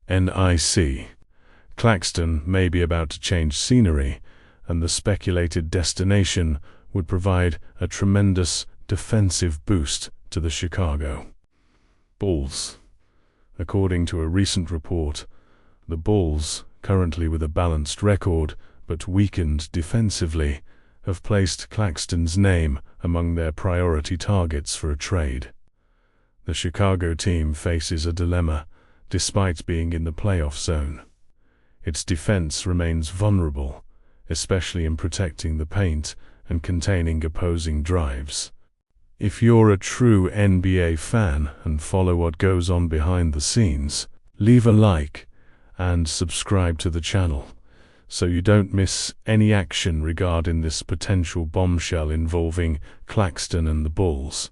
Nic Claxton may be about to change scenery, and the speculated destination would provide a tremendous defensive boost to the Chicago Bulls. According to a recent report, the Bulls, currently with a balanced record but weakened defensively, have placed Claxton's name among their priority targets for a trade. The Chicago team faces a dilemma despite being in the playoff zone. Its defense remains vulnerable, especially in protecting the paint and containing opposing drives. If you're a true NBA fan and follow what goes on behind the scenes, leave a like and subscribe to the channel so you don't miss any action regarding this potential bombshell involving Claxton and the Bulls.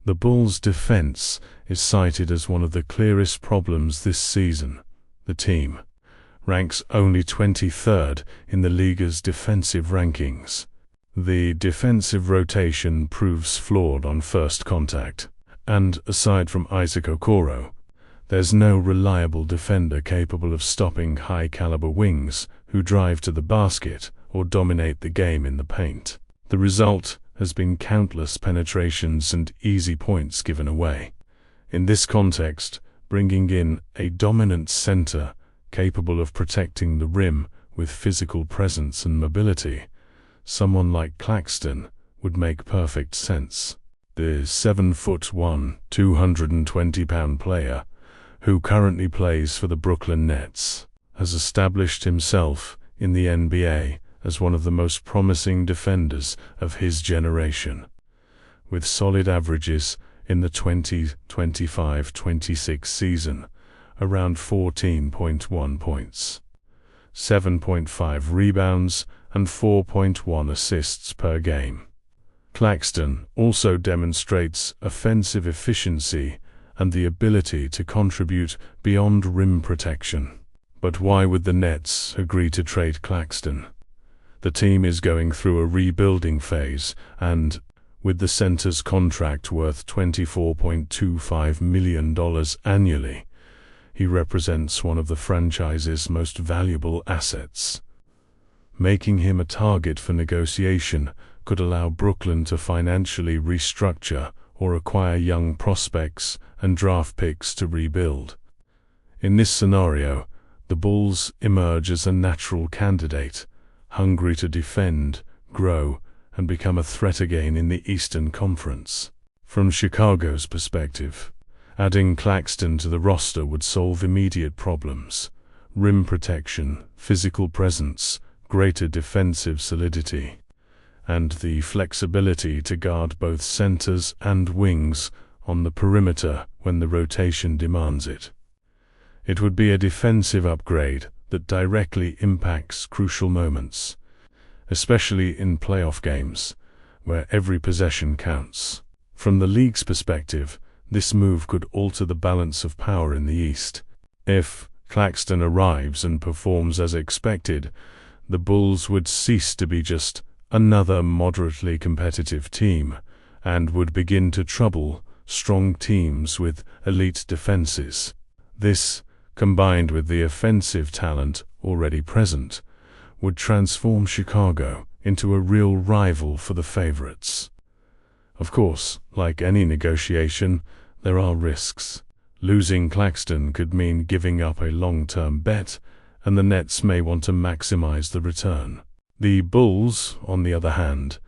The Bulls' defense is cited as one of the clearest problems this season. The team ranks only 23rd in the league's defensive rankings. The defensive rotation proves flawed on first contact, and aside from Isaac Okoro, there's no reliable defender capable of stopping high-caliber wings who drive to the basket or dominate the game in the paint. The result has been countless penetrations and easy points given away. In this context, bringing in a dominant center capable of protecting the rim with physical presence and mobility, someone like Claxton, would make perfect sense. The 7'1", 220-pound player, who currently plays for the Brooklyn Nets, has established himself in the NBA as one of the most promising defenders of his generation, with solid averages in the 2025-26 season, around 14.1 points, 7.5 rebounds, and 4.1 assists per game. Claxton also demonstrates offensive efficiency and the ability to contribute beyond rim protection. But why would the Nets agree to trade Claxton? The team is going through a rebuilding phase, and with the center's contract worth $24.25 million annually, he represents one of the franchise's most valuable assets. Making him a target for negotiation could allow Brooklyn to financially restructure or acquire young prospects and draft picks to rebuild. In this scenario, the Bulls emerge as a natural candidate, hungry to defend, grow, and become a threat again in the Eastern Conference. From Chicago's perspective, adding Claxton to the roster would solve immediate problems: rim protection, physical presence, greater defensive solidity, and the flexibility to guard both centers and wings on the perimeter when the rotation demands it. It would be a defensive upgrade that directly impacts crucial moments, especially in playoff games, where every possession counts. From the league's perspective, this move could alter the balance of power in the East. If Claxton arrives and performs as expected, the Bulls would cease to be just another moderately competitive team, and would begin to trouble strong teams with elite defenses. This, combined with the offensive talent already present, would transform Chicago into a real rival for the favorites. Of course, like any negotiation, there are risks. Losing Claxton could mean giving up a long-term bet, and the Nets may want to maximize the return. The Bulls, on the other hand,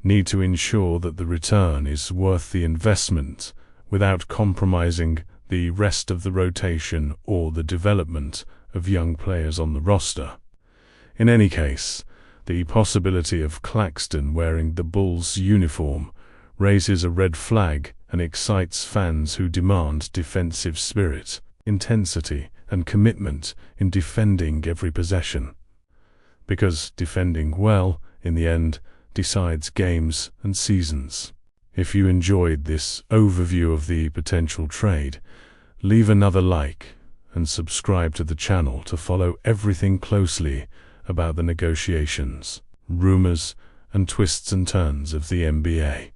need to ensure that the return is worth the investment without compromising the rest of the rotation or the development of young players on the roster. In any case, the possibility of Claxton wearing the Bulls' uniform raises a red flag and excites fans who demand defensive spirit, intensity, and commitment in defending every possession. Because defending well, in the end, decides games and seasons. If you enjoyed this overview of the potential trade, leave another like and subscribe to the channel to follow everything closely about the negotiations, rumors, and twists and turns of the NBA.